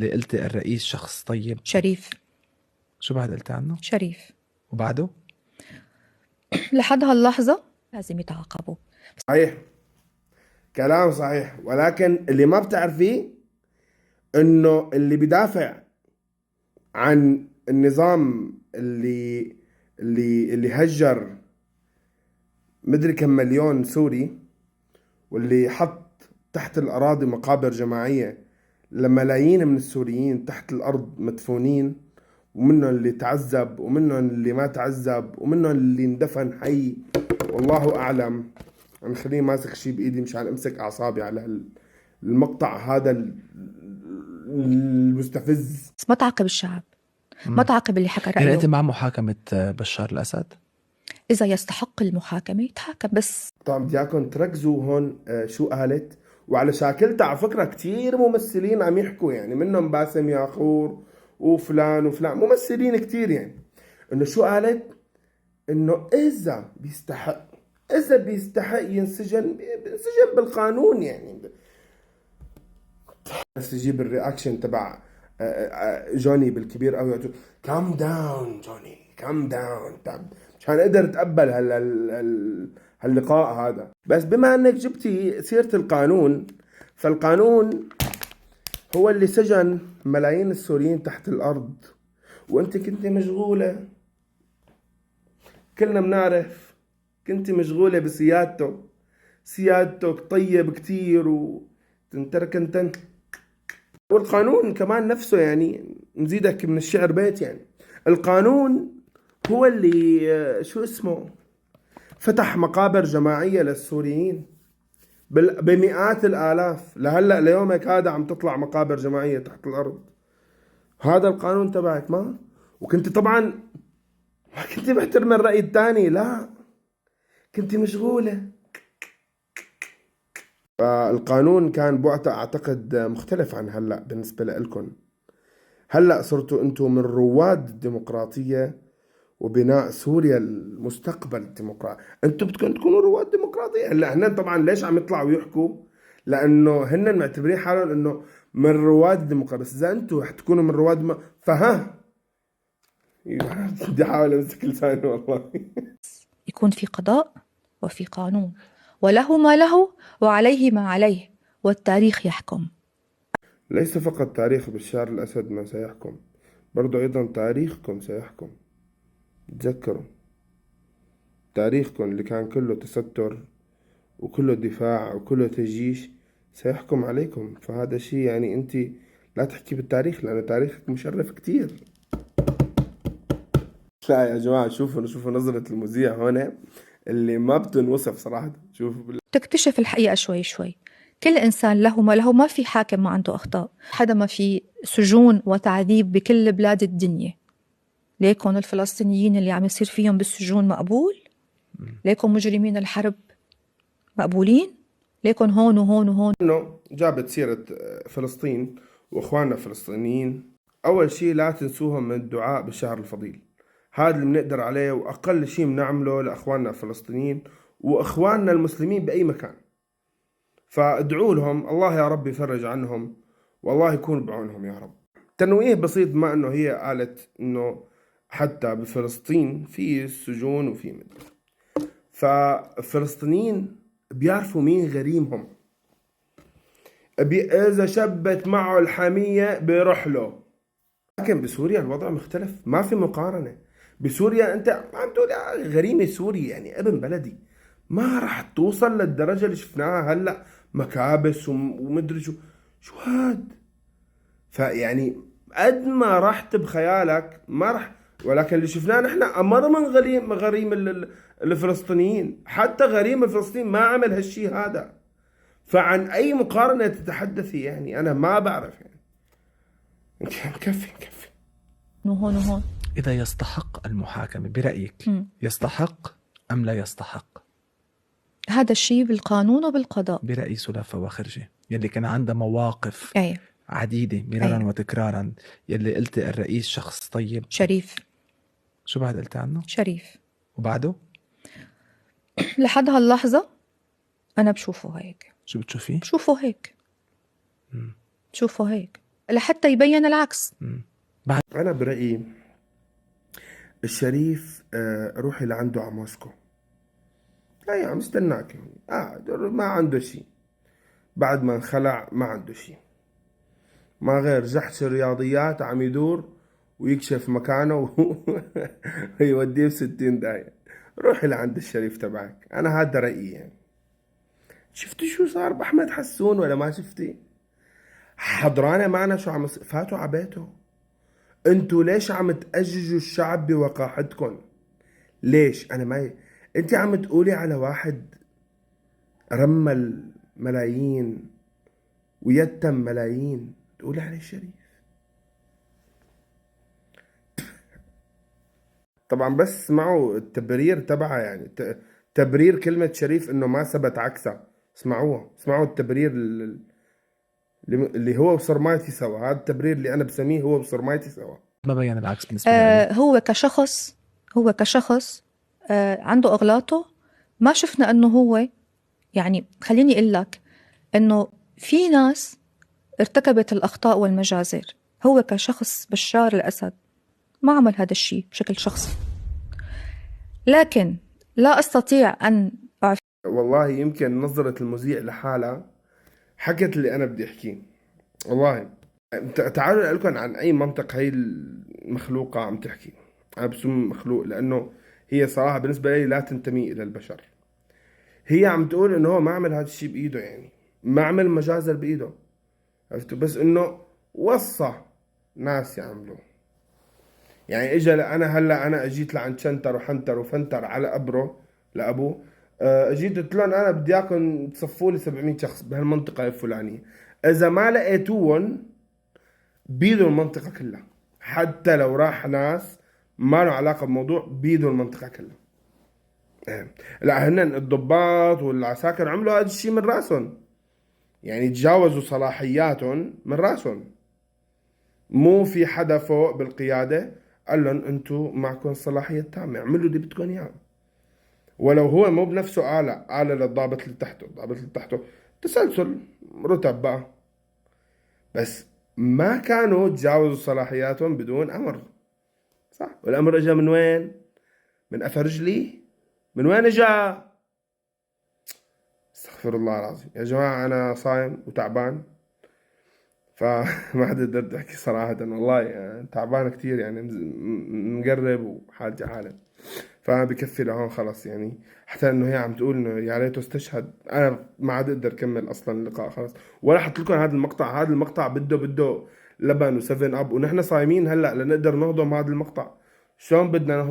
اللي قلت الرئيس شخص طيب. شريف. شو بعد قلت عنه؟ شريف. وبعده؟ لحد هاللحظة لازم يتعاقبوا. صحيح، كلام صحيح، ولكن اللي ما بتعرفيه انه اللي بيدافع عن النظام اللي هجر مدري كم مليون سوري، واللي حط تحت الأراضي مقابر جماعية لملايين من السوريين تحت الأرض مدفونين، ومنهم اللي تعذب ومنهم اللي ما تعذب ومنهم اللي اندفن حي، والله أعلم. أنا خليني ماسك شي بإيدي مشان أمسك أعصابي على المقطع هذا المستفز. بس ما تعاقب الشعب، ما تعاقب اللي حكى يعني أنت رأيه. مع محاكمة بشار الأسد؟ إذا يستحق المحاكمة يتحاكم. بس طبعا بدي اياكم تركزوا هون شو قالت، وعلى شاكلتها على فكرة كتير ممثلين عم يحكوا، يعني منهم باسم ياخور وفلان وفلان، ممثلين كتير، يعني انه شو قالت؟ انه اذا بيستحق ينسجن بالقانون، يعني بس يجيب الرياكشن تبع جوني بالكبير قوي، كام داون جوني، كام داون، مشان اقدر اتقبل هاللقاء هذا. بس بما انك جبتي سيرة القانون، فالقانون هو اللي سجن ملايين السوريين تحت الارض، وانت كنت مشغولة، كلنا بنعرف كنت مشغولة بسيادته، سيادتك طيب كتير وتنتركنتن. والقانون كمان نفسه، يعني نزيدك من الشعر بيت، يعني القانون هو اللي شو اسمه فتح مقابر جماعية للسوريين بمئات الآلاف، لهلأ ليومك هذا عم تطلع مقابر جماعية تحت الأرض. هذا القانون تبعك ما، وكنت طبعا ما كنت محترم الرأي الثاني، لا كنت مشغولة. فالقانون كان بوقتها أعتقد مختلف عن هلأ بالنسبة لكم. هلأ صرتوا أنتم من رواد الديمقراطية وبناء سوريا المستقبل الديمقراطي، أنتم بدكم تكونوا رواد ديمقراطية. هلا هن طبعا ليش عم يطلعوا يحكوا؟ لأنه هن معتبرين حالهم أنه من رواد الديمقراطية، بس إذا أنتم رح تكونوا من رواد فها بدي أحاول أمسك لساني والله. يكون في قضاء وفي قانون، وله ما له وعليه ما عليه، والتاريخ يحكم. ليس فقط تاريخ بشار الأسد ما سيحكم، برضو أيضا تاريخكم سيحكم. تذكروا تاريخكم اللي كان كله تستر وكله دفاع وكله تجيش سيحكم عليكم. فهذا شيء يعني أنت لا تحكي بالتاريخ، لأن تاريخك مشرف كتير. لا يا جماعة، شوفوا نظرة المذيع هون اللي ما بتنوصف صراحة. شوفوا تكتشف الحقيقة شوي شوي. كل إنسان له ما له، ما في حاكم ما عنده أخطاء، حدا ما في سجون وتعذيب بكل بلاد الدنيا. ليكن الفلسطينيين اللي عم يصير فيهم بالسجون مقبول؟ ليكن مجرمين الحرب مقبولين؟ ليكن هون وهون وهون. إنه جابت سيرة فلسطين وإخواننا الفلسطينيين، أول شيء لا تنسوهم من الدعاء بالشهر الفضيل. هذا اللي بنقدر عليه وأقل شيء بنعمله لإخواننا الفلسطينيين وإخواننا المسلمين بأي مكان. فادعوا لهم الله يا رب يفرج عنهم، والله يكون بعونهم يا رب. تنويه بسيط، ما إنه هي قالت إنه حتى بفلسطين في سجون وفي مدري، فالفلسطينيين بيعرفوا مين غريمهم. إذا شبت معه الحمية بيروح له. لكن بسوريا الوضع مختلف، ما في مقارنة. بسوريا أنت عم تقول غريمة سوري، يعني ابن بلدي، ما راح توصل للدرجة اللي شفناها هلأ، مكابس ومدري شو هاد. فيعني قد ما رحت بخيالك ما راح، ولكن اللي شفناه نحن أمر من غريم الفلسطينيين. حتى غريم الفلسطيني ما عمل هالشي هذا، فعن أي مقارنة تتحدثي؟ يعني أنا ما بعرف، يعني مكفي. وهون وهون. إذا يستحق المحاكمة برأيك يستحق أم لا يستحق؟ هذا الشيء بالقانون وبالقضاء. برأي سلافة وخرجي يلي كان عندها مواقف أيه. عديدة مرارا أيه. وتكرارا، يلي قلت الرئيس شخص طيب. شريف. شو بعد قلت عنه؟ شريف. وبعده؟ لحد هاللحظة أنا بشوفه هيك. شو بتشوفيه؟ بشوفه هيك. بشوفه هيك. لحتى يبين العكس. أنا برأيي الشريف روحي لعنده على موسكو. لا يا عم استناك قاعد ما عنده شيء، بعد ما انخلع ما عنده شيء، ما غير جحش الرياضيات عم يدور ويكشف مكانه ويوديه ب60 داية. روحي لعند الشريف تبعك. أنا هذا رأيي يعني. شفتي شو صار بأحمد حسون ولا ما شفتي؟ حضرانة معنا شو عم فاتوا عبيته. انتوا ليش عم تأججوا الشعب بوقاحتكم؟ ليش؟ أنا ما انت عم تقولي على واحد رمل ملايين ويتم ملايين تقولي عليه شريف؟ طبعا بس اسمعوا التبرير تبعها يعني تبرير كلمة شريف انه ما ثبت عكسها. اسمعوا التبرير اللي هو وصرمايتي سوا. هذا التبرير اللي انا بسميه هو وصرمايتي سوا. ما بين العكس بالنسبة لي. هو كشخص عنده أغلاطه. ما شفنا أنه هو يعني، خليني أقول لك أنه في ناس ارتكبت الأخطاء والمجازر. هو كشخص بشار الأسد ما عمل هذا الشيء بشكل شخصي، لكن لا أستطيع أن والله يمكن نظرة المذيع لحالها حكت اللي أنا بدي أحكيه. والله تعالوا أقول لكم عن أي منطق هي المخلوقة عم تحكي. أنا بسمي مخلوق لأنه هي صراحة بالنسبة لي لا تنتمي إلى البشر. هي عم تقول إنه هو ما عمل هذا الشيء بإيده، يعني ما عمل مجازر بإيده، عرفتوا؟ بس إنه وصى ناس يعملوا. يعني إجا أنا أجيت لعند شنتر وحنتر وفنتر على قبره لأبوه. اجيت قلت لهم انا بدي اياكم تصفوا لي 700 شخص بهالمنطقه الفلانيه. اذا ما لقيتوهم بيدوا المنطقه كلها، حتى لو راح ناس ما له علاقه بالموضوع بيدوا المنطقه كلها. لا هن الضباط والعساكر عملوا هذا الشيء من راسهم، يعني تجاوزوا صلاحياتهم من راسهم. مو في حدا فوق بالقياده قال لهم انتم معكم الصلاحيه التامه، اعملوا اللي بدكم اياه. ولو هو مو بنفسه آلة للضابط اللي تحته. الضابط اللي تحته تسلسل رتب بقى، بس ما كانوا تجاوزوا صلاحياتهم بدون أمر. صح؟ والأمر إجا من وين؟ من أثر رجلي؟ من وين إجا؟ استغفر الله العظيم يا جماعة. أنا صايم وتعبان فما حد قدرت أحكي صراحة والله. يعني تعبان كتير، يعني مقرب وحالتي حالة. فبكفي لهون خلص يعني. حتى انه هي عم تقول انه يا ريته استشهد، انا ما عاد اقدر اكمل اصلا اللقاء خلص. ولا حط لكم هذا المقطع. هذا المقطع بده لبن و7 اب، ونحن صايمين هلا لنقدر نهضم هذا المقطع. شلون بدنا نهضم؟